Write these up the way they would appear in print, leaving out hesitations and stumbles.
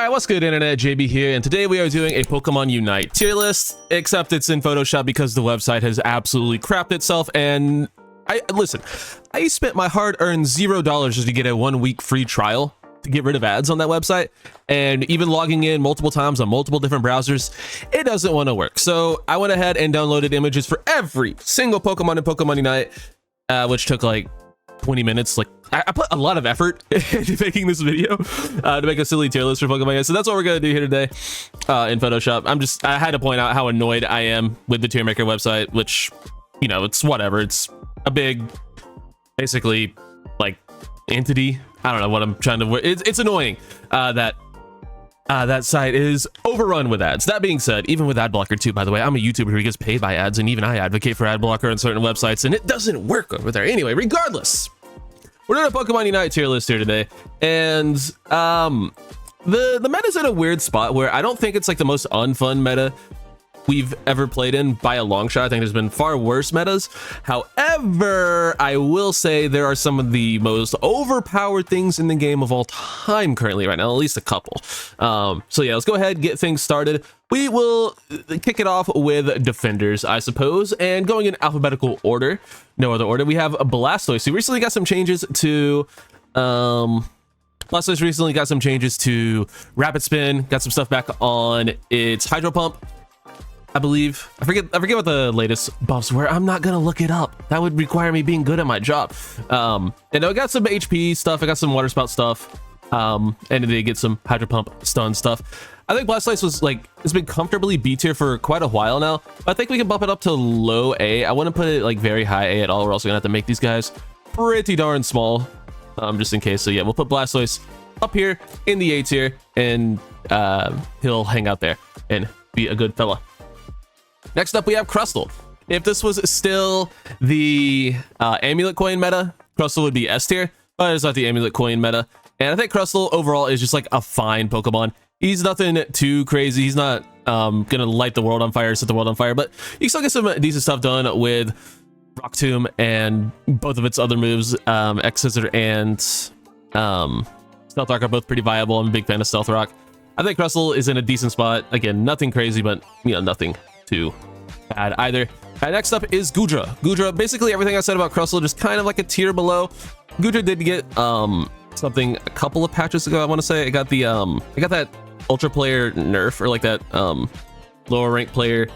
Alright, what's good internet, JB here, and today we are doing a Pokemon Unite tier list, except it's in Photoshop because the website has absolutely crapped itself, and I spent my hard-earned $0 just to get a 1-week free trial to get rid of ads on that website, and even logging in multiple times on multiple different browsers, it doesn't want to work. So I went ahead and downloaded images for every single Pokemon in Pokemon Unite, which took like 20 minutes. Like I put a lot of effort into making this video to make a silly tier list for Pokemon. So that's what we're gonna do here today in Photoshop. I had to point out how annoyed I am with the tier maker website, which, you know, it's whatever. It's a big, basically, like, entity. I don't know what I'm trying to. It's annoying that site is overrun with ads. That being said, even with ad blocker too, by the way, I'm a YouTuber who gets paid by ads, and even I advocate for ad blocker on certain websites, and it doesn't work over there. Anyway, regardless, we're doing a Pokemon Unite tier list here today, and the meta's in a weird spot where I don't think it's like the most unfun meta we've ever played in by a long shot. I think there's been far worse metas. However, I will say there are some of the most overpowered things in the game of all time currently right now, at least a couple. So yeah, let's go ahead and get things started. We will kick it off with defenders, I suppose, and going in alphabetical order, no other order. We have Blastoise. We recently got some changes to Blastoise recently got some changes to Rapid Spin, got some stuff back on its Hydro Pump, I believe. I forget what the latest buffs were. I'm not gonna look it up. That would require me being good at my job. And I got some HP stuff. I got some Water Spout stuff. And then they get some Hydro Pump stun stuff. I think Blastoise was like, it's been comfortably B tier for quite a while now. I think we can bump it up to low A. I wouldn't put it like very high A at all. We're also gonna have to make these guys pretty darn small, just in case. So yeah, we'll put Blastoise up here in the A tier, and he'll hang out there and be a good fella. Next up, we have Crustle. If this was still the Amulet Coin meta, Crustle would be S tier, but it's not the Amulet Coin meta. And I think Crustle overall is just like a fine Pokemon. He's nothing too crazy. He's not gonna light the world on fire, set the world on fire, but you still get some decent stuff done with Rock Tomb and both of its other moves. X-Scissor and Stealth Rock are both pretty viable. I'm a big fan of Stealth Rock. I think Crustle is in a decent spot. Again, nothing crazy, but you know, nothing too bad either. Next up is Goodra. Goodra, basically everything I said about Crustle, just kind of like a tier below. Goodra did get something a couple of patches ago, I want to say. I got that Ultra player nerf, or like that lower rank player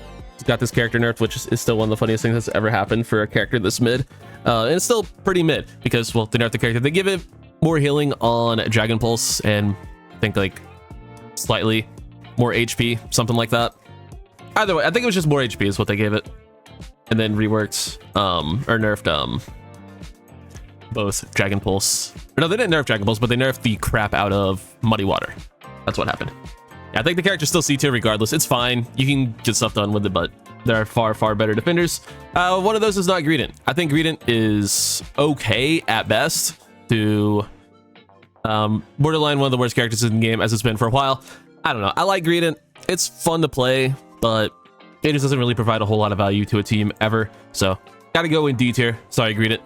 got this character nerfed, which is still one of the funniest things that's ever happened for a character this mid. And it's still pretty mid because, well, they nerfed the character. They give it more healing on Dragon Pulse, and I think like slightly more HP, something like that. Either way, I think it was just more HP is what they gave it, and then reworked or nerfed both Dragon Pulse. Or no, they didn't nerf Dragon Pulse, but they nerfed the crap out of Muddy Water. That's what happened. Yeah, I think the character's still C tier regardless. It's fine. You can get stuff done with it, but there are far, far better defenders. One of those is not Greedent. I think Greedent is okay at best to borderline one of the worst characters in the game, as it's been for a while. I don't know. I like Greedent. It's fun to play, but it just doesn't really provide a whole lot of value to a team ever. So gotta go in D tier. Sorry, Greedent.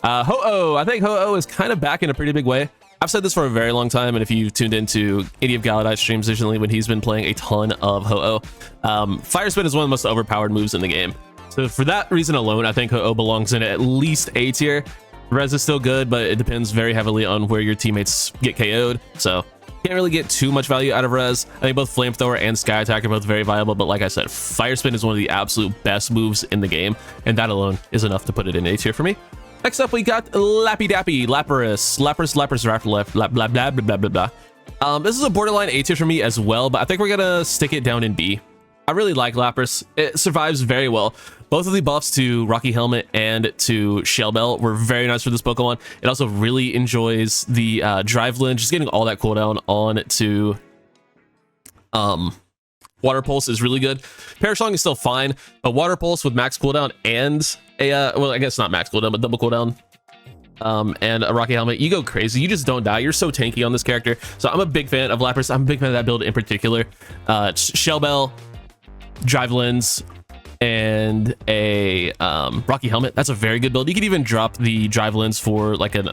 Ho-Oh. I think Ho-Oh is kind of back in a pretty big way. I've said this for a very long time, and if you've tuned into any of Galadite's streams recently when he's been playing a ton of Ho-Oh, Fire Spin is one of the most overpowered moves in the game. So for that reason alone, I think Ho-Oh belongs in at least A tier. Res is still good, but it depends very heavily on where your teammates get KO'd. So can't really get too much value out of Res. I think both Flamethrower and Sky Attack are both very viable, but like I said, Fire Spin is one of the absolute best moves in the game, and that alone is enough to put it in A tier for me. Next up, we got Lapras. This is a borderline A tier for me as well, but I think we're gonna stick it down in B. I really like Lapras. It survives very well. Both of the buffs to Rocky Helmet and to Shell Bell were very nice for this Pokemon. It also really enjoys the Drive Lens. Just getting all that cooldown on to Water Pulse is really good. Parasong is still fine, but Water Pulse with max cooldown and a well, I guess not max cooldown, but double cooldown, and a Rocky Helmet, you go crazy. You just don't die. You're so tanky on this character. So I'm a big fan of Lapras. I'm a big fan of that build in particular. Shell Bell, Drive Lens, and a Rocky Helmet. That's a very good build. You could even drop the Drive Lens for like an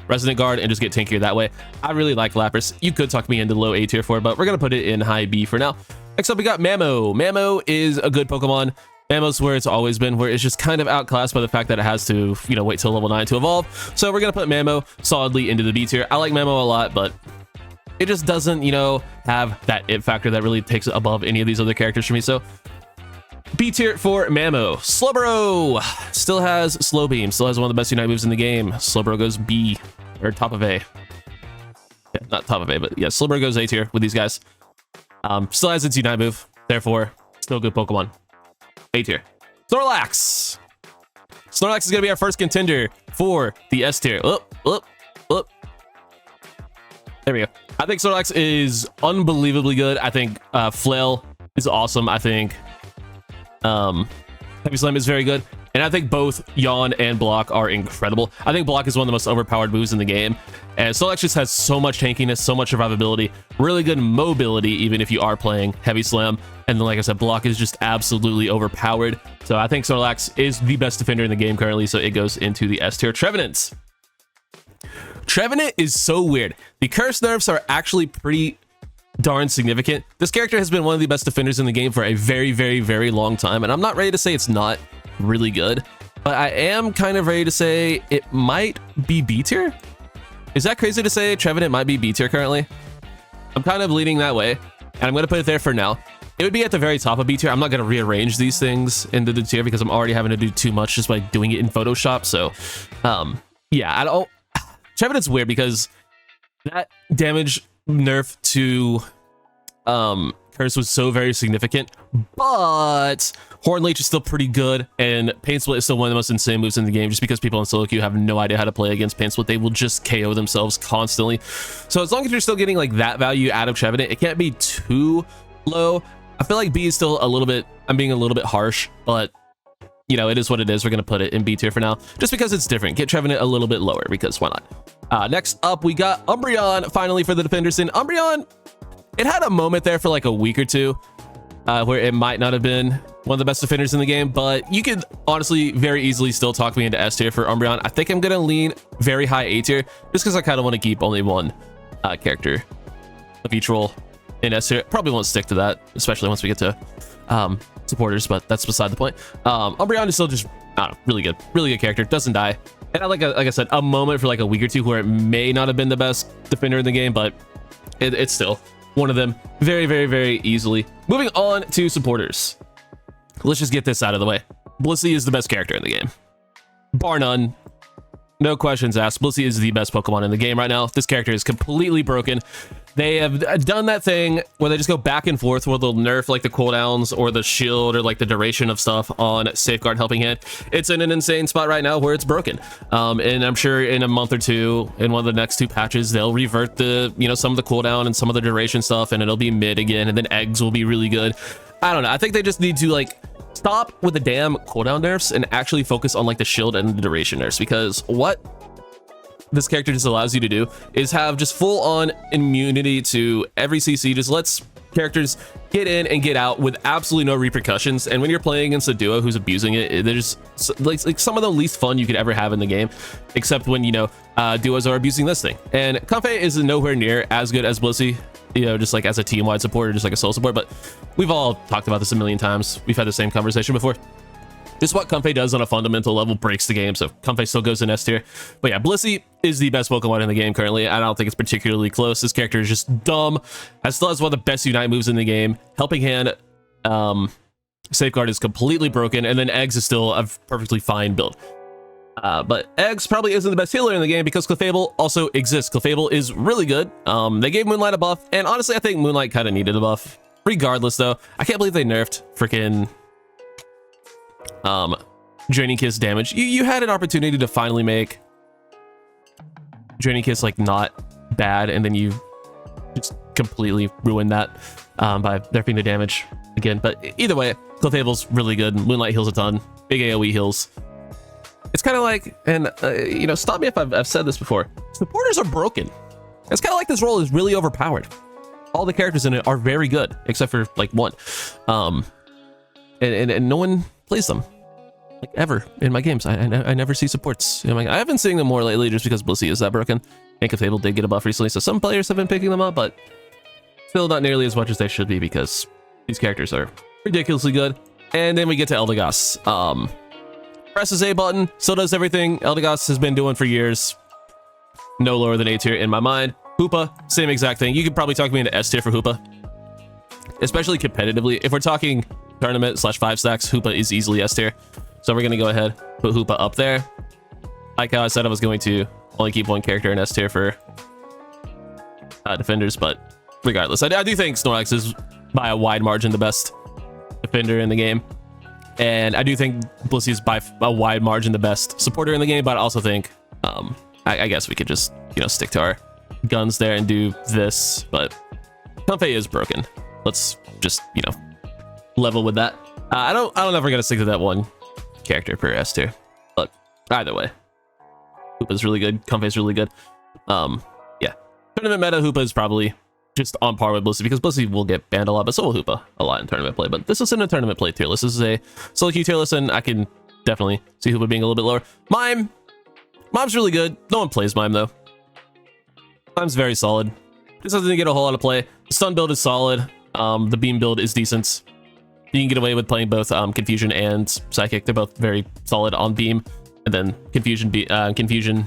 Resident Guard and just get tankier that way. I really like Lapras. You could talk me into low A tier for it, but we're going to put it in high B for now. Next up, we got Mamo. Mamo is a good Pokemon. Mamo's where it's always been, where it's just kind of outclassed by the fact that it has to, you know, wait till level 9 to evolve. So we're going to put Mamo solidly into the B tier. I like Mamo a lot, but it just doesn't, you know, have that it factor that really takes it above any of these other characters for me. So B tier for Mamo. Slowbro still has Slow Beam, still has one of the best Unite moves in the game. Slowbro goes B, or top of A. Yeah, not top of A, but yeah, Slowbro goes A tier with these guys. Still has its Unite move, therefore still a good Pokemon. A tier. Snorlax. Snorlax is gonna be our first contender for the S tier. There we go. I think Snorlax is unbelievably good. I think Flail is awesome. I think Heavy Slam is very good. And I think both Yawn and Block are incredible. I think Block is one of the most overpowered moves in the game. And Snorlax just has so much tankiness, so much survivability, really good mobility, even if you are playing Heavy Slam. And then, like I said, Block is just absolutely overpowered. So I think Snorlax is the best defender in the game currently, so it goes into the S tier. Trevenant. Trevenant is so weird. The curse nerfs are actually pretty darn significant. This character has been one of the best defenders in the game for a very, very, very long time, and I'm not ready to say it's not really good, but I am kind of ready to say it might be B tier. Is that crazy to say Trevenant might be B tier currently? I'm kind of leaning that way, and I'm going to put it there for now. It would be at the very top of B tier. I'm not going to rearrange these things into the tier because I'm already having to do too much just by doing it in Photoshop. So, yeah, I don't. Trevenant's weird because that damage nerf to Curse was so very significant, but Horn Leech is still pretty good, and Pain Split is still one of the most insane moves in the game just because people in solo queue have no idea how to play against Pain Split. They will just KO themselves constantly. So as long as you're still getting like that value out of Trevenant, it can't be too low. I feel like B is still a little bit, I'm being a little bit harsh, but you know, it is what it is. We're going to put it in B tier for now, just because it's different. Get Trevenant a little bit lower, because why not? Next up, we got Umbreon, finally for the Defenderson. Umbreon, it had a moment there for like a week or two, where it might not have been one of the best defenders in the game, but you could honestly very easily still talk me into S tier for Umbreon. I think I'm going to lean very high A tier, just because I kind of want to keep only one character of each role in S tier. Probably won't stick to that, especially once we get to supporters, but that's beside the point. Umbreon is still just, I don't know, really good character, doesn't die. And I like I said, a moment for like a week or two where it may not have been the best defender in the game, but it's still one of them very, very, very easily. Moving on to supporters. Let's just get this out of the way. Blissey is the best character in the game, bar none. No questions asked. Blissey is the best Pokemon in the game right now. This character is completely broken. They have done that thing where they just go back and forth where they'll nerf like the cooldowns or the shield or like the duration of stuff on Safeguard Helping Hand. It's in an insane spot right now where it's broken. And I'm sure in a month or two, in one of the next two patches, they'll revert the, you know, some of the cooldown and some of the duration stuff, and it'll be mid again, and then eggs will be really good. I don't know. I think they just need to like stop with the damn cooldown nerfs and actually focus on like the shield and the duration nerfs, because what this character just allows you to do is have just full on immunity to every CC. Just lets characters get in and get out with absolutely no repercussions. And when you're playing against a duo who's abusing it, there's like some of the least fun you could ever have in the game, except when, you know, duos are abusing this thing. And Comfey is nowhere near as good as Blissey, you know, just like as a team-wide support or just like a solo support, but we've all talked about this a million times. We've had the same conversation before. Just what Comfey does on a fundamental level breaks the game, so Comfey still goes in S tier. But yeah, Blissey is the best Pokemon in the game currently. I don't think it's particularly close. This character is just dumb. Still has one of the best Unite moves in the game. Helping Hand, Safeguard is completely broken, and then Eggs is still a perfectly fine build. But Eggs probably isn't the best healer in the game because Clefable also exists. Clefable is really good. They gave Moonlight a buff, and honestly, I think Moonlight kind of needed a buff. Regardless, though, I can't believe they nerfed freaking Draining Kiss damage. You had an opportunity to finally make Draining Kiss like not bad, and then you just completely ruined that by nerfing the damage again. But either way, Clefable's really good. Moonlight heals a ton. Big AoE heals. It's kind of like, and you know, stop me if I've said this before, supporters are broken. It's kind of like this role is really overpowered. All the characters in it are very good, except for like one. And no one plays them. like ever in my games. I never see supports. I have been seeing them more lately just because Blissey is that broken. Ink of Fable did get a buff recently, so some players have been picking them up, but still not nearly as much as they should be because these characters are ridiculously good. And then we get to Eldegoss. Presses A button, so does everything Eldegoss has been doing for years. No lower than A tier in my mind. Hoopa, same exact thing. You could probably talk me into S tier for Hoopa, especially competitively. If we're talking tournament / 5 stacks, Hoopa is easily S tier. So we're gonna go ahead, put Hoopa up there. Like how I said I was going to only keep one character in S tier for defenders, but regardless, I do think Snorlax is by a wide margin the best defender in the game. And I do think Blissey is by a wide margin the best supporter in the game, but I also think, I guess we could just, stick to our guns there and do this, but Comfey is broken. Let's just, level with that. I don't know if we're gonna stick to that one character per S tier, but either way, Hoopa's really good. Comfey's really good. Yeah, tournament meta Hoopa is probably just on par with Blissey because Blissey will get banned a lot, but so will Hoopa a lot in tournament play. But this isn't a tournament play tier list. This is a solo queue tier list, and I can definitely see Hoopa being a little bit lower. Mime's really good. No one plays Mime though. Mime's very solid. This doesn't get a whole lot of play. The stun build is solid. The beam build is decent. You can get away with playing both Confusion and Psychic. They're both very solid on beam. And then Confusion,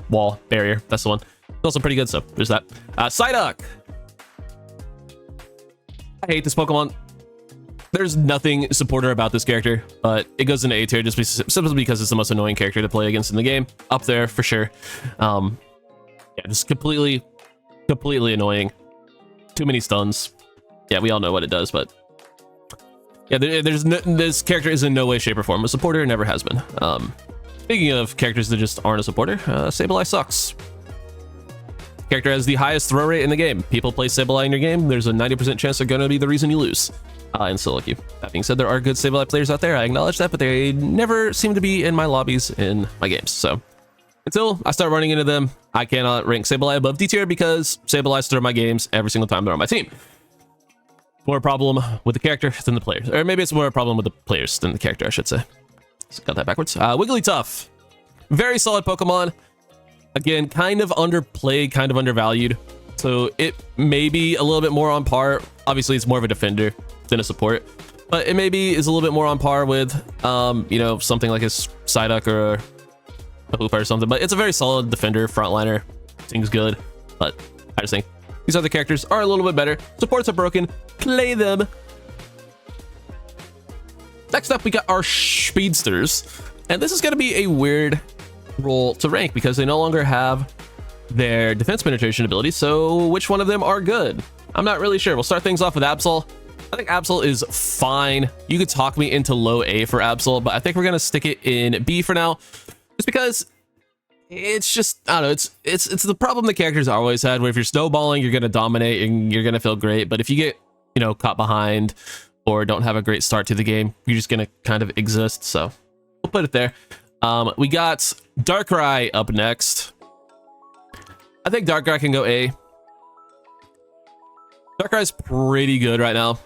Wall, Barrier. That's the one. It's also pretty good, so there's that. Psyduck. I hate this Pokemon. There's nothing supporter about this character, but it goes into A tier just simply because it's the most annoying character to play against in the game. Up there for sure. Yeah, just completely annoying. Too many stuns. Yeah, we all know what it does, but yeah, this character is in no way, shape, or form a supporter. Never has been. Speaking of characters that just aren't a supporter, Sableye sucks. Character has the highest throw rate in the game. People play Sableye in your game, there's a 90% chance they're going to be the reason you lose in solo queue. That being said, there are good Sableye players out there. I acknowledge that, but they never seem to be in my lobbies in my games. So until I start running into them, I cannot rank Sableye above D tier because Sableye throw my games every single time they're on my team. More a problem with the character than the players, or maybe it's more a problem with the players than the character, I should say. So got that backwards. Wigglytuff, very solid Pokemon. Again, kind of underplayed, kind of undervalued. So it may be a little bit more on par. Obviously, it's more of a defender than a support, but it maybe is a little bit more on par with, something like a Psyduck or a Hoopa or something. But it's a very solid defender, frontliner. Things good, but I just think these other characters are a little bit better. Supports are broken. Play them. Next up, we got our Speedsters, and this is going to be a weird role to rank because they no longer have their defense penetration ability. So which one of them are good? I'm not really sure. We'll start things off with Absol. I think Absol is fine. You could talk me into low A for Absol, but I think we're going to stick it in B for now, just because it's just, I don't know, it's the problem the characters always had, where if you're snowballing, you're going to dominate and you're going to feel great. But if you get, caught behind or don't have a great start to the game, you're just going to kind of exist. So we'll put it there. We got Darkrai up next. I think Darkrai can go A. Darkrai's pretty good right now.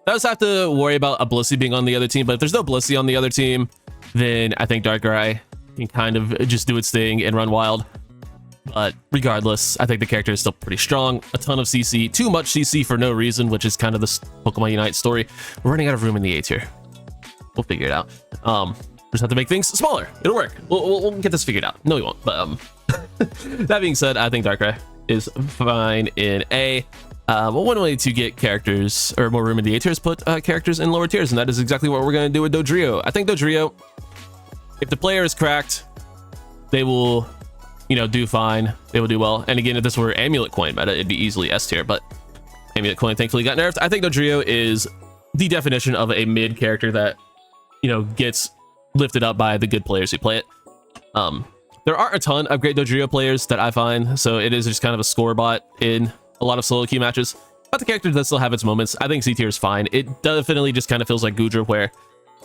I just have to worry about a Blissey being on the other team, but if there's no Blissey on the other team, then I think Darkrai can kind of just do its thing and run wild. But regardless, I think the character is still pretty strong. A ton of CC, too much CC for no reason, which is kind of the Pokemon Unite story. We're running out of room in the A tier. We'll figure it out. Just have to make things smaller. It'll work. We'll get this figured out. No, we won't. But that being said, I think Darkrai is fine in A. One way to get characters or more room in the A tier is put characters in lower tiers, and that is exactly what we're going to do with Dodrio. I think Dodrio, if the player is cracked, they will, do fine. They will do well. And again, if this were Amulet Coin meta, it'd be easily S tier, but Amulet Coin thankfully got nerfed. I think Dodrio is the definition of a mid character that, gets lifted up by the good players who play it. There aren't a ton of great Dodrio players that I find, so it is just kind of a score bot in a lot of solo queue matches. But the character does still have its moments. I think C tier is fine. It definitely just kind of feels like Goodra, where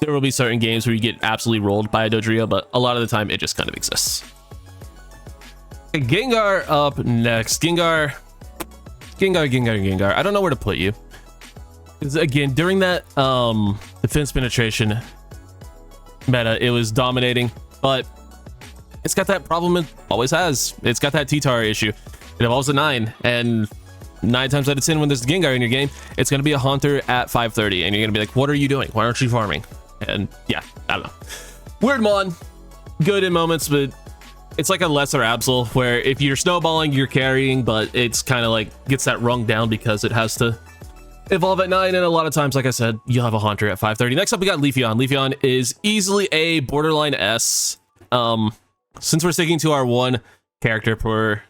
there will be certain games where you get absolutely rolled by a Dodrio, but a lot of the time it just kind of exists. Okay, Gengar up next. Gengar. I don't know where to put you. Because again, during that defense penetration, meta, it was dominating, but it's got that problem it always has. It's got that T-Tar issue. It evolves at 9, and 9 times out of 10 when there's a Gengar in your game, it's going to be a Haunter at 530, and you're going to be like, what are you doing? Why aren't you farming? And yeah, I don't know. Weird Mon, good in moments, but it's like a lesser Absol, where if you're snowballing, you're carrying, but it's kind of like gets that rung down because it has to evolve at 9, and a lot of times, like I said, you'll have a Haunter at 530. Next up, we got Leafeon. Leafeon is easily a borderline S. Since we're sticking to our one character per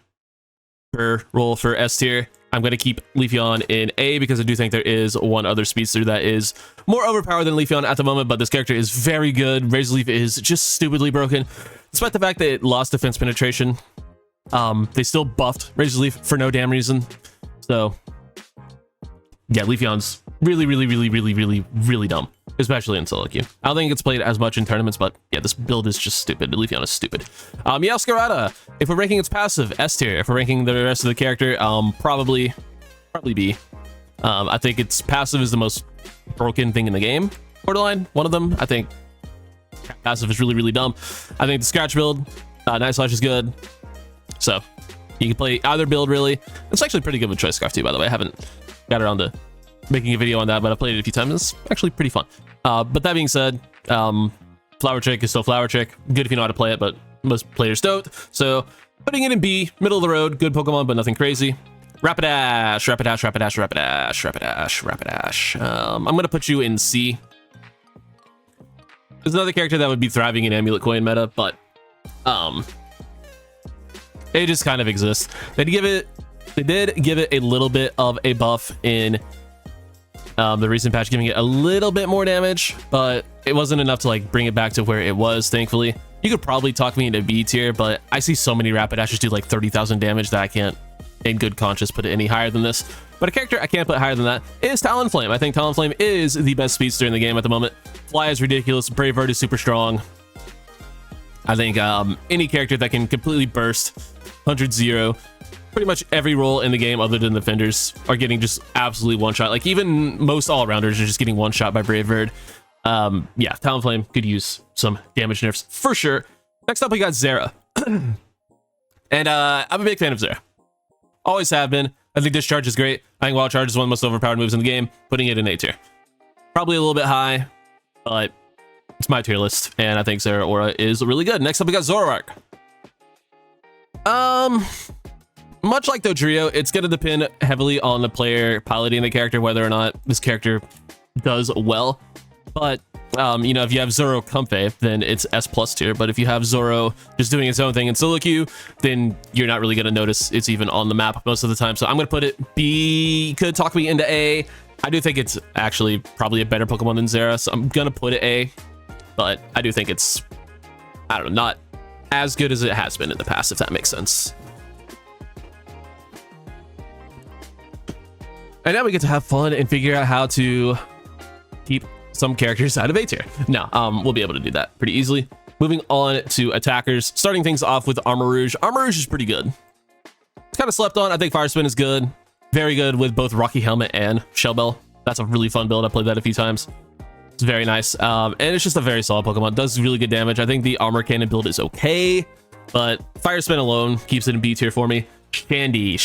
role for S tier, I'm going to keep Leafeon in A because I do think there is one other speedster that is more overpowered than Leafeon at the moment, but this character is very good. Razor Leaf is just stupidly broken. Despite the fact that it lost defense penetration, they still buffed Razor Leaf for no damn reason. So yeah, Leafeon's really dumb, especially in solo queue. I don't think it's played as much in tournaments, but yeah, this build is just stupid. Leafeon is stupid. Meowscarada, if we're ranking its passive, S tier. If we're ranking the rest of the character, probably B. I think its passive is the most broken thing in the game. Borderline, one of them. I think passive is really dumb. I think the scratch build, Night Slash is good. So you can play either build really. It's actually pretty good with Choice Scarf too, by the way. I haven't got around to making a video on that, but I played it a few times. It's actually pretty fun. But that being said, Flower Trick is still Flower Trick. Good if you know how to play it, but most players don't. So putting it in B, middle of the road, good Pokemon, but nothing crazy. Rapidash. I'm gonna put you in C. There's another character that would be thriving in Amulet Coin meta, but it just kind of exists. They did give it a little bit of a buff in the recent patch, giving it a little bit more damage, but it wasn't enough to like bring it back to where it was, thankfully. You could probably talk me into B tier, but I see so many Rapidashes do like 30,000 damage that I can't, in good conscience, put it any higher than this. But a character I can't put higher than that is Talonflame. I think Talonflame is the best speedster in the game at the moment. Fly is ridiculous. Brave Bird is super strong. I think any character that can completely burst 100-0, pretty much every role in the game other than defenders are getting just absolutely one shot. Like even most all-rounders are just getting one shot by Brave Bird. Yeah, Talonflame could use some damage nerfs for sure. Next up, we got Zera. And I'm a big fan of Zera. Always have been. I think Discharge is great. I think Wild Charge is one of the most overpowered moves in the game. Putting it in A tier. Probably a little bit high, but it's my tier list. And I think Zera Aura is really good. Next up, we got Zoroark. Much like Dodrio, it's going to depend heavily on the player piloting the character, whether or not this character does well. But, you know, if you have Zoro Comfey, then it's S+ tier. But if you have Zoro just doing its own thing in solo queue, then you're not really going to notice it's even on the map most of the time. So I'm going to put it B. Could talk me into A. I do think it's actually probably a better Pokemon than Zera, so I'm going to put it A. But I do think it's, I don't know, not as good as it has been in the past, if that makes sense. And now we get to have fun and figure out how to keep some characters out of A tier. No, we'll be able to do that pretty easily. Moving on to attackers, starting things off with Armor Rouge. Armor Rouge is pretty good. It's kind of slept on. I think Fire Spin is good. Very good with both Rocky Helmet and Shell Bell. That's a really fun build. I played that a few times. It's very nice. And it's just a very solid Pokemon. It does really good damage. I think the Armor Cannon build is okay, but Fire Spin alone keeps it in B tier for me. Shandy.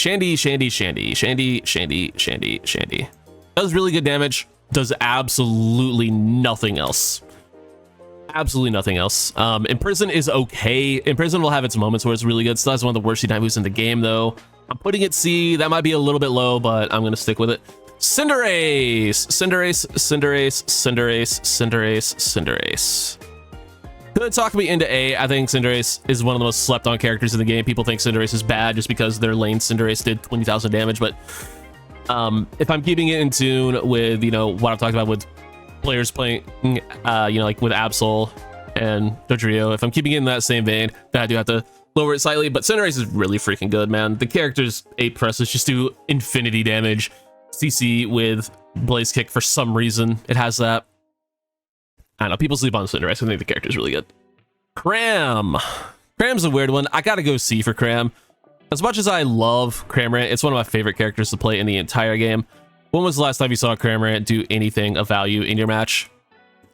Does really good damage. Does absolutely nothing else. Absolutely nothing else. Imprison is okay. Imprison will have its moments where it's really good. Still has one of the worst Unite moves in the game, though. I'm putting it C. That might be a little bit low, but I'm going to stick with it. Cinderace. Could talk me into A. I think Cinderace is one of the most slept on characters in the game. People think Cinderace is bad just because their lane Cinderace did 20,000 damage, but if I'm keeping it in tune with, you know, what I'm talking about with players playing, you know, like with Absol and Dodrio, if I'm keeping it in that same vein, then I do have to lower it slightly. But Cinderace is really freaking good, man. The character's 8 presses just do infinity damage. CC with Blaze Kick for some reason. It has that. I don't know. People sleep on Cinderace. I think the character's really good. Cram. Cram's a weird one. I gotta go C for Cram. As much as I love Cramorant, it's one of my favorite characters to play in the entire game. When was the last time you saw Cramorant do anything of value in your match?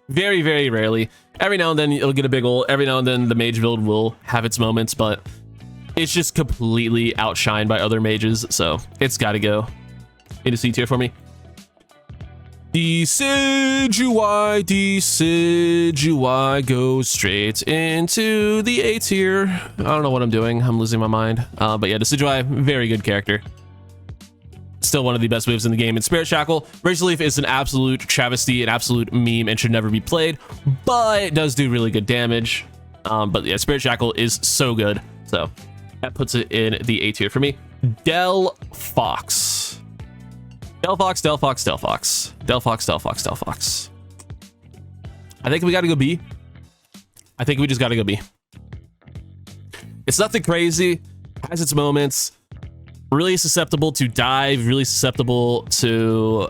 Very, very rarely. Every now and then it'll get a big ult. Every now and then the mage build will have its moments, but it's just completely outshined by other mages, so it's got to go into C tier for me. Decidueye goes straight into the A tier. I don't know what I'm doing. I'm losing my mind. But yeah, Decidueye, very good character. Still one of the best moves in the game. And Spirit Shackle, Razor Leaf is an absolute travesty, an absolute meme, and should never be played, but it does do really good damage. But yeah, Spirit Shackle is so good. So that puts it in the A tier for me. Delphox. Delphox. I think we got to go B. I think we just got to go B. It's nothing crazy. Has its moments. Really susceptible to dive. Really susceptible to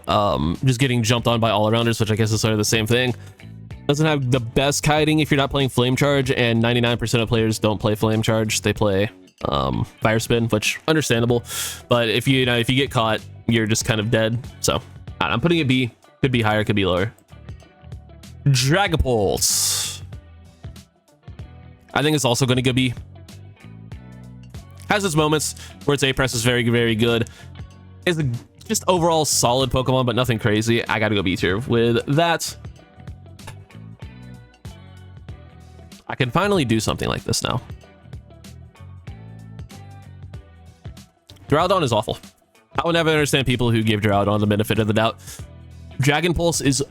just getting jumped on by all-arounders, which I guess is sort of the same thing. Doesn't have the best kiting if you're not playing Flame Charge, and 99% of players don't play Flame Charge. They play Fire Spin, which understandable. But if you get caught, you're just kind of dead. So I'm putting it B. Could be higher, could be lower. Dragapult. I think it's also going to go B. Has its moments where its A press is very, very good. Is just overall solid Pokemon, but nothing crazy. I got to go B tier with that. I can finally do something like this now. Duraludon is awful. I will never understand people who give Duraludon the benefit of the doubt. Dragon Pulse is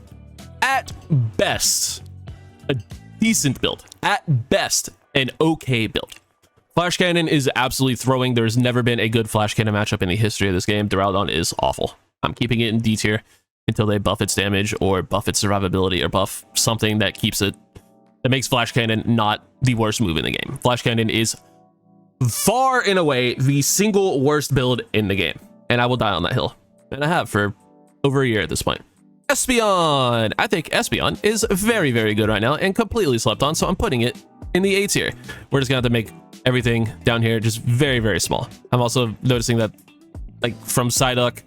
at best a decent build. At best, an okay build. Flash Cannon is absolutely throwing. There's never been a good Flash Cannon matchup in the history of this game. Duraludon is awful. I'm keeping it in D tier until they buff its damage or buff its survivability or buff something that keeps it, that makes Flash Cannon not the worst move in the game. Flash Cannon is far and away the single worst build in the game. And I will die on that hill. And I have for over a year at this point. Espeon! I think Espeon is very, very good right now and completely slept on, so I'm putting it in the A tier. We're just gonna have to make everything down here just very, very small. I'm also noticing that, like, from Psyduck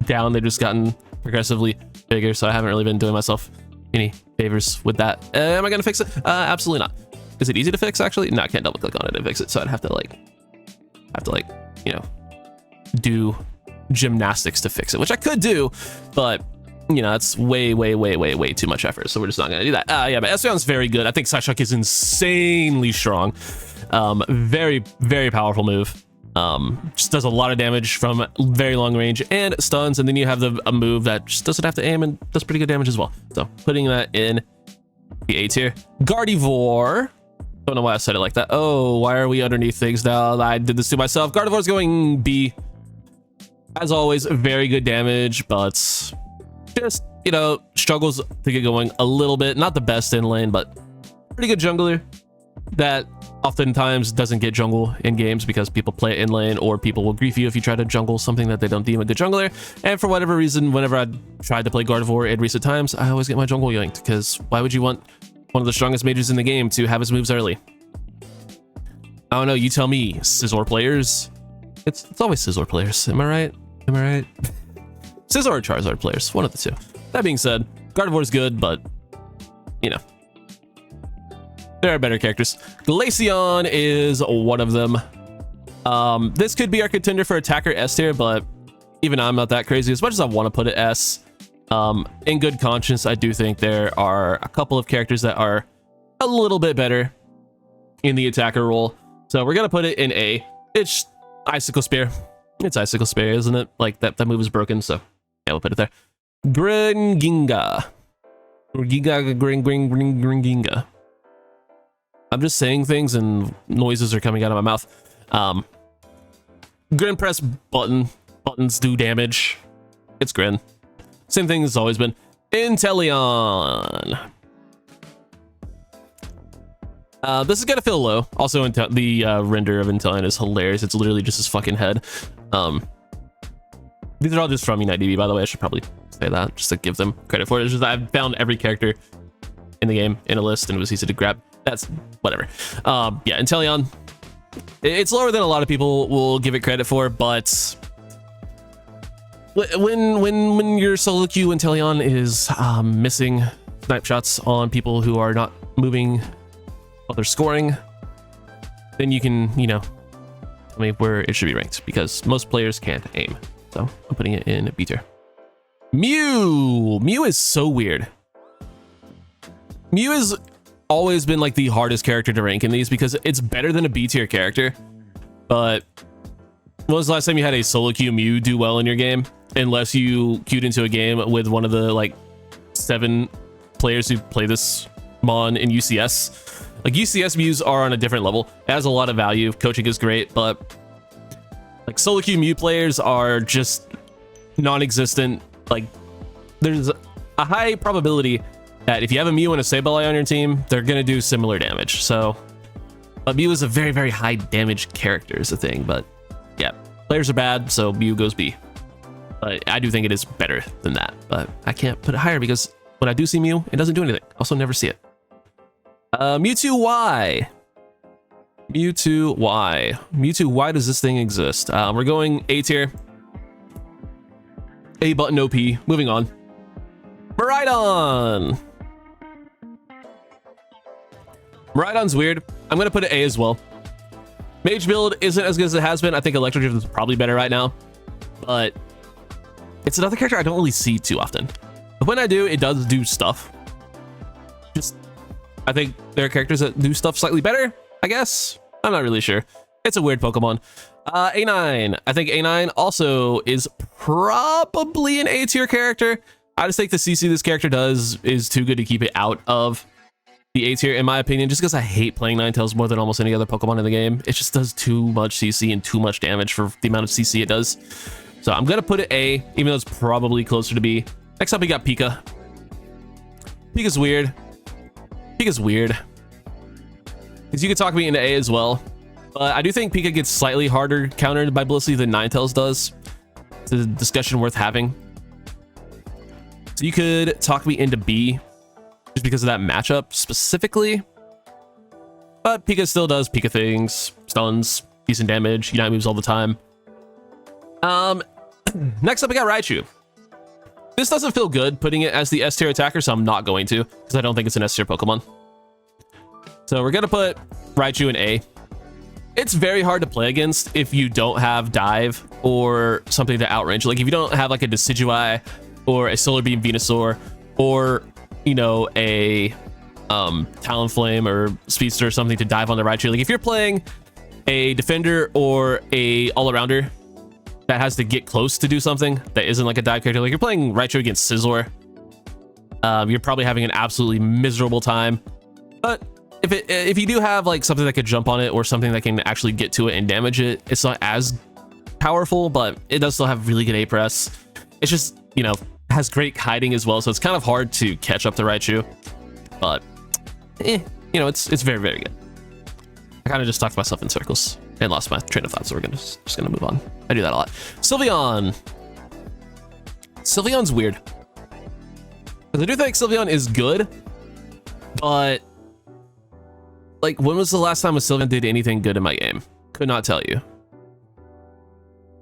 down, they've just gotten progressively bigger, so I haven't really been doing myself any favors with that. Am I gonna fix it? Absolutely not. Is it easy to fix, actually? No, I can't double click on it and fix it, so I'd have to, you know, do gymnastics to fix it, which I could do, but you know, that's way too much effort, so we're just not gonna do that. Yeah, but Espeon's very good. I think Psyshock is insanely strong. Very, very powerful move. Just does a lot of damage from very long range and stuns, and then you have a move that just doesn't have to aim and does pretty good damage as well. So putting that in the A tier. Gardevoir. Don't know why I said it like that. Oh, why are we underneath things now? I did this to myself. Gardevoir's going B. As always, very good damage, but just, you know, struggles to get going a little bit. Not the best in lane, but pretty good jungler that oftentimes doesn't get jungle in games because people play it in lane, or people will grief you if you try to jungle something that they don't deem a good jungler. And for whatever reason, whenever I tried to play Gardevoir in recent times, I always get my jungle yanked, because why would you want one of the strongest mages in the game to have his moves early? I don't know, you tell me, Scizor players. It's always Scizor players, am I right? Am I right? Scizor or Charizard players, one of the two. That being said, Gardevoir is good, but, you know, there are better characters. Glaceon is one of them. This could be our contender for attacker S tier, but even I'm not that crazy. As much as I want to put it S, in good conscience, I do think there are a couple of characters that are a little bit better in the attacker role. So we're going to put it in A. It's Icicle Spear. It's Icicle Spear, isn't it? Like, that move is broken, so yeah, we'll put it there. Gringinga. Gringinga. I'm just saying things and noises are coming out of my mouth. Grin press button. Buttons do damage. It's Grin. Same thing as always been. Inteleon. This is gonna feel low. Also, the render of Inteleon is hilarious. It's literally just his fucking head. These are all just from UnitedDB, by the way. I should probably say that just to give them credit for it. It's just I've found every character in the game in a list, and it was easy to grab. That's whatever. Yeah, Inteleon. It's lower than a lot of people will give it credit for, but when your solo queue Inteleon is missing snipe shots on people who are not moving while they're scoring, then you can, you know, tell me where it should be ranked, because most players can't aim. So I'm putting it in B tier. Mew is so weird. Mew has always been like the hardest character to rank in these because it's better than a B tier character. But when was the last time you had a solo queue Mew do well in your game? Unless you queued into a game with one of the like 7 players who play this mon in UCS. Like UCS Mews are on a different level. It has a lot of value. Coaching is great, but like solo queue Mew players are just non-existent. Like there's a high probability that if you have a Mew and a Sableye on your team, they're gonna do similar damage. So, but Mew is a very, very high damage character is the thing. But yeah, players are bad, so Mew goes B. But I do think it is better than that. But I can't put it higher because when I do see Mew, it doesn't do anything. Also, never see it. Mewtwo Y. Mewtwo Y. Mewtwo, why does this thing exist? We're going A tier. A button OP. Moving on. Miraidon. Miraidon's weird. I'm going to put it A as well. Mage build isn't as good as it has been. I think Electric Drift is probably better right now. But it's another character I don't really see too often. But when I do, it does do stuff. Just, I think there are characters that do stuff slightly better, I guess. I'm not really sure. It's a weird Pokemon. A9. I think A9 also is probably an A tier character. I just think the CC this character does is too good to keep it out of the A tier, in my opinion, just because I hate playing Ninetales more than almost any other Pokemon in the game. It just does too much CC and too much damage for the amount of CC it does. So I'm going to put it A, even though it's probably closer to B. Next up, we got Pika. Pika's weird. Pika's weird. Because you could talk me into A as well. But I do think Pika gets slightly harder countered by Blissey than Ninetales does. It's a discussion worth having. So you could talk me into B just because of that matchup specifically. But Pika still does Pika things, stuns, decent damage, Unite moves all the time. Next up, we got Raichu. This doesn't feel good putting it as the S tier attacker, so I'm not going to, because I don't think it's an S tier Pokemon. So we're going to put Raichu in A. It's very hard to play against if you don't have Dive or something to outrange. Like if you don't have like a Decidueye or a Solar Beam Venusaur or, you know, a Talonflame or Speedster or something to dive on the Raichu. Like if you're playing a defender or a all-arounder that has to get close to do something that isn't like a dive character, like you're playing Raichu against Scizor, you're probably having an absolutely miserable time. But if you do have like something that could jump on it or something that can actually get to it and damage it, it's not as powerful, but it does still have really good A press. It's just, you know, has great hiding as well, so it's kind of hard to catch up to Raichu. But you know, it's very, very good. I kind of just talked myself in circles and lost my train of thought, so we're gonna just gonna move on. I do that a lot. Sylveon. Sylveon's weird, because I do think Sylveon is good, but like, when was the last time a Sylveon did anything good in my game? Could not tell you.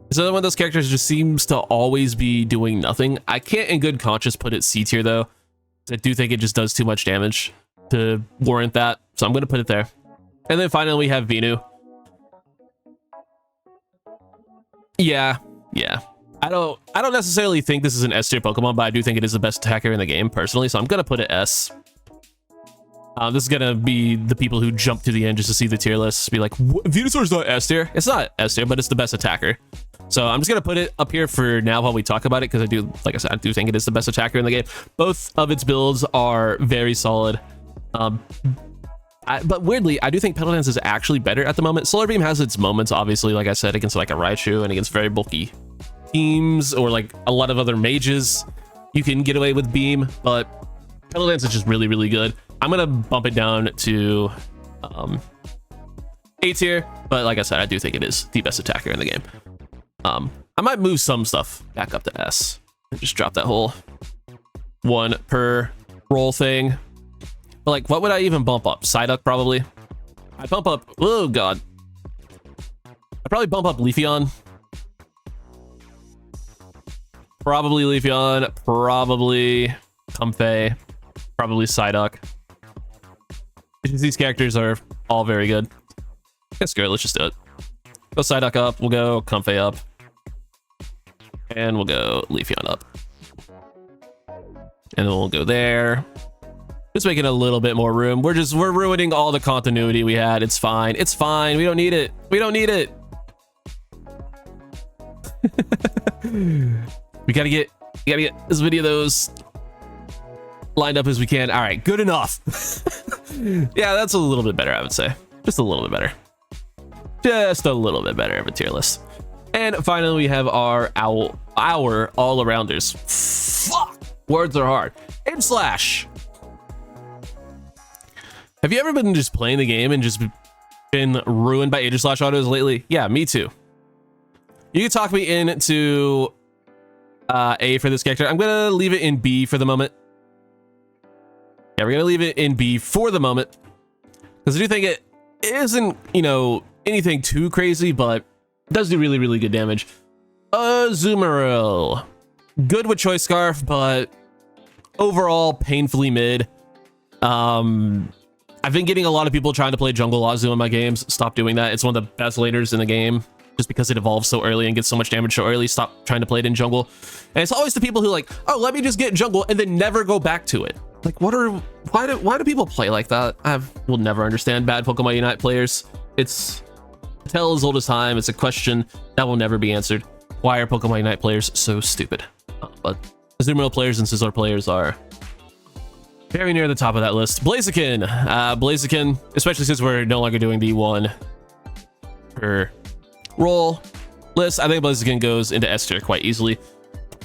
It's another one of those characters just seems to always be doing nothing. I can't in good conscience put it C tier though. I do think it just does too much damage to warrant that, so I'm gonna put it there. And then finally we have Venu. Yeah. I don't necessarily think this is an S tier Pokemon, but I do think it is the best attacker in the game personally, so I'm gonna put it S. This is gonna be the people who jump to the end just to see the tier list be like, Venusaur's not S tier. It's not S tier, but it's the best attacker. So I'm just gonna put it up here for now while we talk about it, because I do, like I said, I do think it is the best attacker in the game. Both of its builds are very solid. But weirdly, I do think Petal Dance is actually better at the moment. Solar Beam has its moments, obviously, like I said, against like a Raichu and against very bulky teams or like a lot of other mages. You can get away with Beam, but Petal Dance is just really, really good. I'm gonna bump it down to A tier, but like I said, I do think it is the best attacker in the game. I might move some stuff back up to S and just drop that whole 1 per roll thing. But like, what would I even bump up? Psyduck, probably. I'd bump up, oh god. I'd probably bump up Leafeon. Probably Leafeon, probably Comfey, probably Psyduck. Because these characters are all very good. Let's go. Let's just do it. Go Psyduck up. We'll go Comfey up. And we'll go Leafeon up. And then we'll go there. Just making a little bit more room. We're ruining all the continuity we had. It's fine. It's fine. We don't need it. We don't need it. we gotta get as many of those lined up as we can. All right, good enough. Yeah, that's a little bit better, I would say. Just a little bit better. Just a little bit better of a tier list. And finally, we have our all-arounders. Fuck! Words are hard. Slash. Have you ever been just playing the game and just been ruined by slash autos lately? Yeah, me too. You can talk me into A for this character. I'm gonna leave it in B for the moment. Yeah, we're gonna leave it in B for the moment. Because I do think it isn't, you know, anything too crazy, but it does do really, really good damage. Azumarill. Good with Choice Scarf, but overall painfully mid. I've been getting a lot of people trying to play jungle Azu in my games. Stop doing that. It's one of the best laners in the game. Just because it evolves so early and gets so much damage so early, stop trying to play it in jungle. And it's always the people who like, oh, let me just get jungle and then never go back to it. Like, why do people play like that? Will never understand bad Pokemon Unite players. It's a tale as old as time. It's a question that will never be answered. Why are Pokemon Unite players so stupid? But Azumarill players and Scizor players are very near the top of that list. Blaziken. Blaziken, especially since we're no longer doing the one per roll list, I think Blaziken goes into S tier quite easily.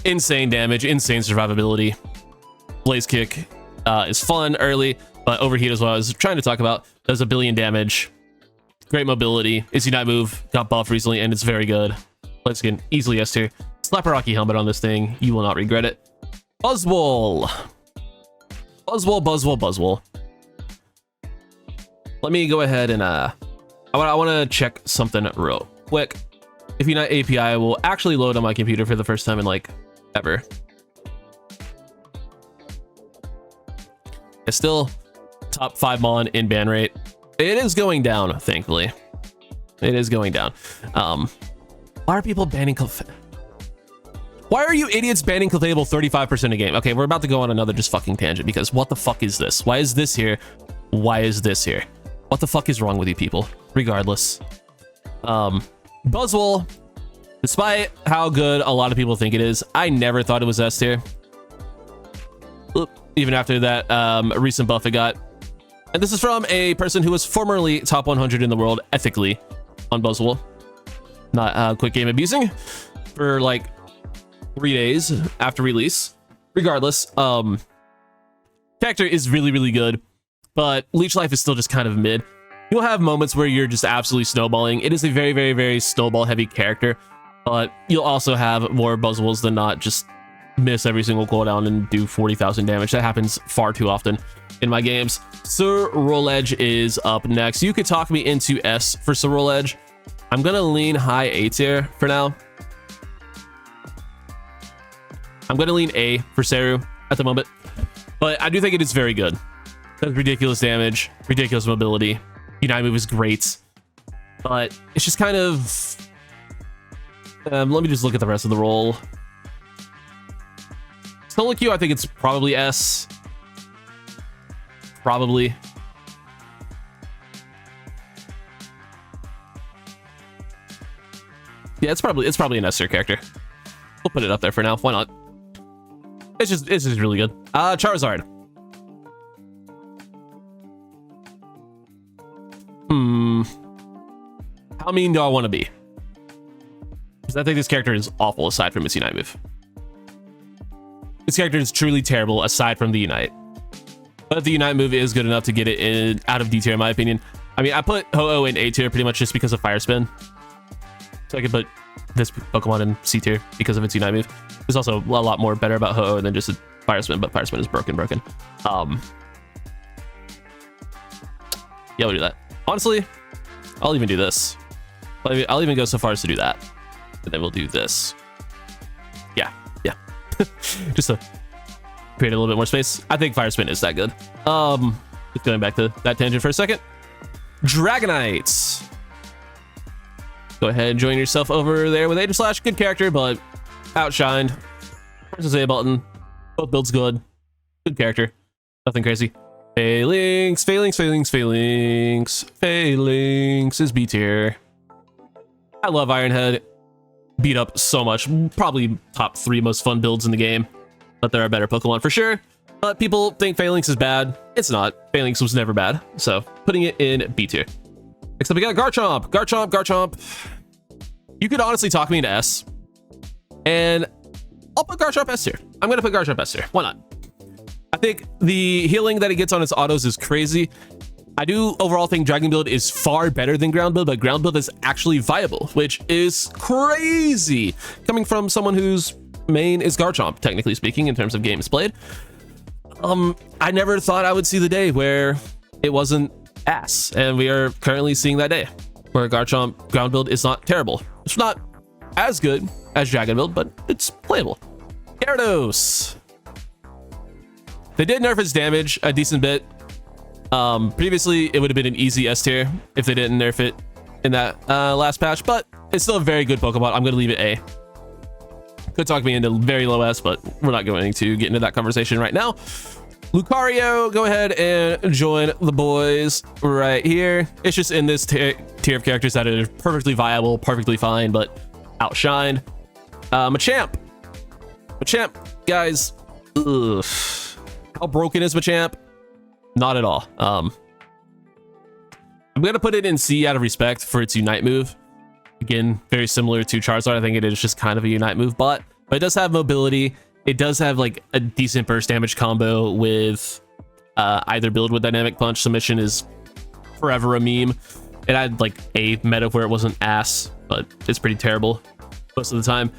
Insane damage, insane survivability. Blaze Kick is fun early, but Overheat as well, I was trying to talk about, does 1 billion damage. Great mobility. Its Unite move got buffed recently, and it's very good. Blaziken, easily S tier. Slap a Rocky Helmet on this thing. You will not regret it. Buzzwole. Buzzwole. Let me go ahead and I want to check something real quick. If Unite API will actually load on my computer for the first time in like ever. It's still top 5 mon in ban rate. It is going down, thankfully. It is going down. Why are people banning Why are you idiots banning Clefable 35% a game? Okay, we're about to go on another just fucking tangent because what the fuck is this? Why is this here? Why is this here? What the fuck is wrong with you people? Regardless. Buzzwole, despite how good a lot of people think it is, I never thought it was S tier. Even after that recent buff it got. And this is from a person who was formerly top 100 in the world ethically on Buzzwole. Not quick game abusing for like 3 days after release. Regardless, character is really, really good, but Leech Life is still just kind of mid. You'll have moments where you're just absolutely snowballing. It is a very, very, very snowball heavy character, but you'll also have more Buzzwoles than not just miss every single cooldown and do 40,000 damage. That happens far too often in my games. Ceruledge is up next. You could talk me into S for Ceruledge. I'm gonna lean high A tier for now. I'm gonna lean A for Ceru at the moment, but I do think it is very good. Does ridiculous damage, ridiculous mobility. Unite move is great, but it's just kind of... let me just look at the rest of the roll. Solo Q, I think it's probably S. Probably. Yeah, it's probably an S tier character. We'll put it up there for now. Why not? It's just really good. Charizard. How mean do I want to be? Because I think this character is awful aside from its Unite move. This character is truly terrible aside from the Unite. But the Unite move is good enough to get it out of D tier in my opinion. I mean, I put Ho-Oh in A tier pretty much just because of Fire Spin. So I could put this Pokemon in C tier because of its Unite move. There's also a lot more better about Ho-Oh than just a Fire Spin, but Fire Spin is broken. Yeah, we'll do that. Honestly, I'll even do this. I'll even go so far as to do that. And then we'll do this. Yeah. Just a create a little bit more space. I think Fire Spin is that good. Just going back to that tangent for a second. Dragonites. Go ahead and join yourself over there with Slash. Good character, but outshined. Versus A button. Both builds good. Good character. Nothing crazy. Phalanx, Phalanx, Phalanx, Phalanx. Phalanx is B tier. I love Ironhead. Beat up so much. Probably top 3 most fun builds in the game. But there are better Pokemon for sure. But people think Phalanx is bad. It's not. Phalanx was never bad. So putting it in B tier. Next up we got Garchomp. Garchomp, Garchomp. You could honestly talk me into S. And I'll put Garchomp S tier. I'm going to put Garchomp S tier. Why not? I think the healing that he gets on its autos is crazy. I do overall think Dragon Build is far better than Ground Build, but Ground Build is actually viable, which is crazy. Coming from someone whose main is Garchomp, technically speaking, in terms of games played. I never thought I would see the day where it wasn't ass, and we are currently seeing that day where Garchomp Ground Build is not terrible. It's not as good as Dragon Build, but it's playable. Gyarados. They did nerf its damage a decent bit. Previously, it would have been an easy S tier if they didn't nerf it in that last patch, but it's still a very good Pokemon. I'm going to leave it A. Could talk me into very low S, but we're not going to get into that conversation right now. Lucario, go ahead and join the boys right here. It's just in this tier of characters that are perfectly viable, perfectly fine, but outshined. Machamp. Machamp, guys. Ugh. How broken is Machamp? Not at all. I'm gonna put it in C out of respect for its Unite move. Again, very similar to Charizard. I think it is just kind of a Unite move, but it does have mobility. It does have like a decent burst damage combo with either build with Dynamic Punch. Submission is forever a meme. It had like a meta where it wasn't ass, but it's pretty terrible most of the time.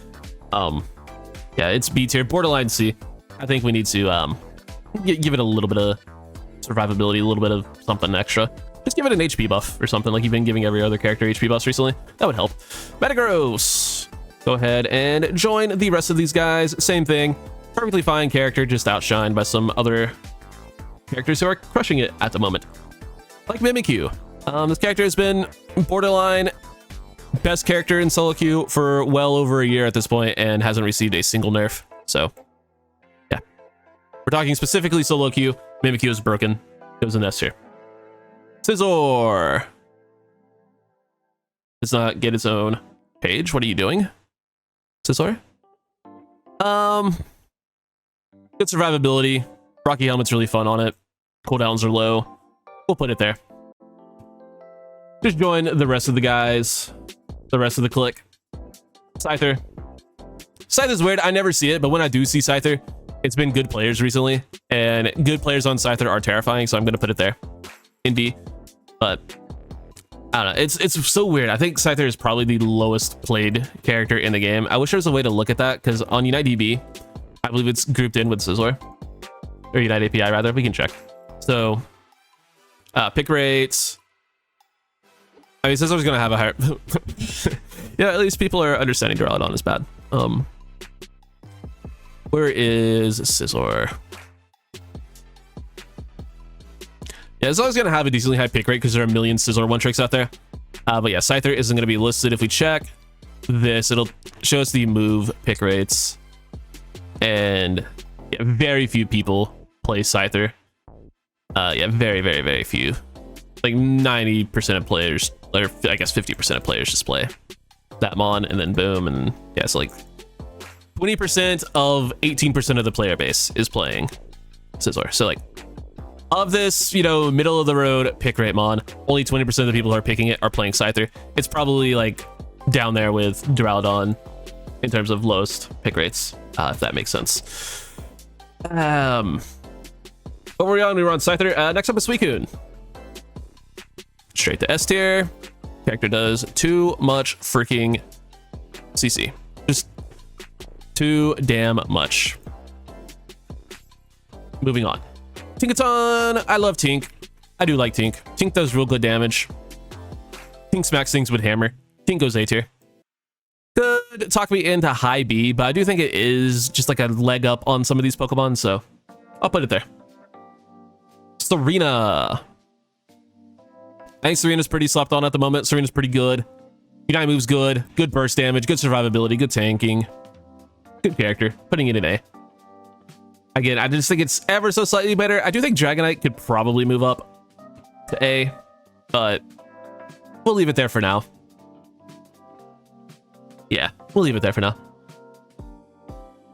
Yeah, it's B tier, borderline C. I think we need to give it a little bit of survivability, a little bit of something extra. Just give it an HP buff or something like you've been giving every other character HP buffs recently. That would help. Metagross. Go ahead and join the rest of these guys. Same thing. Perfectly fine character, just outshined by some other characters who are crushing it at the moment. Like Mimikyu. This character has been borderline best character in solo queue for well over a year at this point and hasn't received a single nerf. So, yeah. We're talking specifically solo queue. Mimikyu is broken. Goes in S tier. Scizor does not get its own page. What are you doing, Scizor? Good survivability. Rocky Helmet's really fun on it. Cooldowns are low. We'll put it there. Just join the rest of the guys. The rest of the clique. Scyther. Scyther is weird. I never see it, but when I do see Scyther, it's been good players recently, and good players on Scyther are terrifying, so I'm going to put it there in B. But I don't know. It's so weird. I think Scyther is probably the lowest played character in the game. I wish there was a way to look at that, because on Unite DB, I believe it's grouped in with Scizor. Or Unite API, rather. We can check. So, pick rates. I mean, Scizor's going to have a higher... yeah, at least people are understanding Duraludon is bad. Where is Scizor? Yeah, it's always going to have a decently high pick rate because there are a million Scizor one-tricks out there. But yeah, Scyther isn't going to be listed. If we check this, it'll show us the move pick rates. And yeah, very few people play Scyther. Yeah, very, very, very few. Like 90% of players, or I guess 50% of players just play that mon, and then boom, and yeah, it's like 20% of 18% of the player base is playing Scizor. So like, of this, you know, middle of the road pick rate mon, only 20% of the people who are picking it are playing Scyther. It's probably like down there with Duraludon in terms of lowest pick rates, if that makes sense. What were we on? We were on Scyther. Next up is Suicune. Straight to S tier. Character does too much freaking CC. Just too damn much. Moving on. Tinkaton. I love Tink. I do like Tink. Tink does real good damage. Tink smacks things with hammer. Tink goes A tier. Could talk me into high B, but I do think it is just like a leg up on some of these Pokemon, so I'll put it there. Serena. I think Serena's pretty slept on at the moment. Serena's pretty good. P9 moves good. Good burst damage. Good survivability. Good tanking. Good character. Putting it in A. Again, I just think it's ever so slightly better. I do think Dragonite could probably move up to A, but we'll leave it there for now. Yeah, we'll leave it there for now.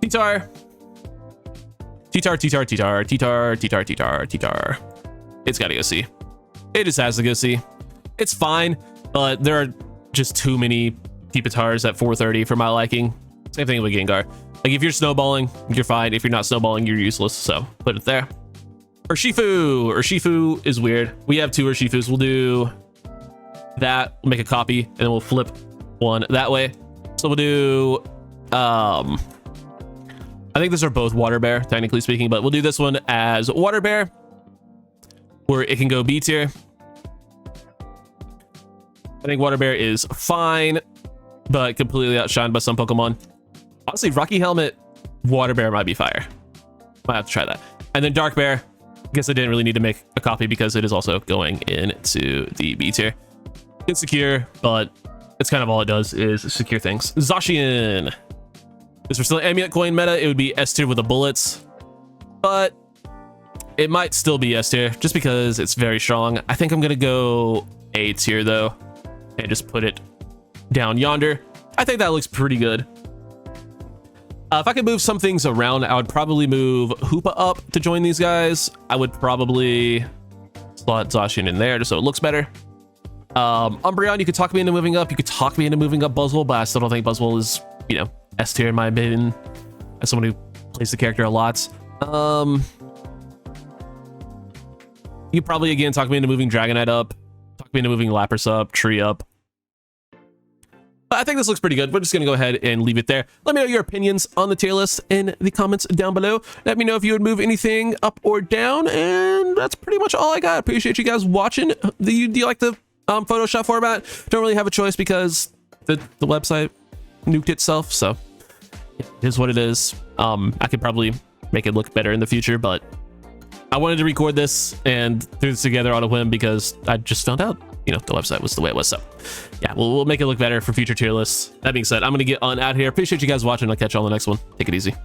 T-Tar. T-Tar, T-Tar, T-Tar, T-Tar, T-Tar, T-Tar, T-Tar. It's gotta go C. It just has to go C. It's fine, but there are just too many T-Patars at 430 for my liking. Same thing with Gengar. Like, if you're snowballing, you're fine. If you're not snowballing, you're useless. So put it there. Urshifu. Urshifu is weird. We have 2 Urshifus. We'll do that. We'll make a copy, and then we'll flip one that way. So we'll do, I think these are both Water Bear, technically speaking, but we'll do this one as Water Bear, where it can go B tier. I think Water Bear is fine, but completely outshined by some Pokemon. Honestly, Rocky Helmet, Water Bear might be fire. Might have to try that. And then Dark Bear, I guess I didn't really need to make a copy because it is also going into the B tier. It's secure, but it's kind of all it does is secure things. Zacian. If we're still Amulet Coin meta, it would be S tier with the bullets, but it might still be S tier just because it's very strong. I think I'm gonna go A tier though, and just put it down yonder. I think that looks pretty good. If I could move some things around, I would probably move Hoopa up to join these guys. I would probably slot Zacian in there just so it looks better. Umbreon, you could talk me into moving up. You could talk me into moving up Buzzwole, but I still don't think Buzzwole is, you know, S tier in my opinion, as someone who plays the character a lot. You could probably, again, talk me into moving Dragonite up, talk me into moving Lapras up, Tree up. But I think this looks pretty good. We're just going to go ahead and leave it there. Let me know your opinions on the tier list in the comments down below. Let me know if you would move anything up or down. And that's pretty much all I got. Appreciate you guys watching. Do you like the Photoshop format? Don't really have a choice because the website nuked itself. So it is what it is. I could probably make it look better in the future, but I wanted to record this and threw this together on a whim because I just found out, you know, the website was the way it was. So yeah, we'll make it look better for future tier lists. That being said, I'm going to get on out here. Appreciate you guys watching. I'll catch you on the next one. Take it easy.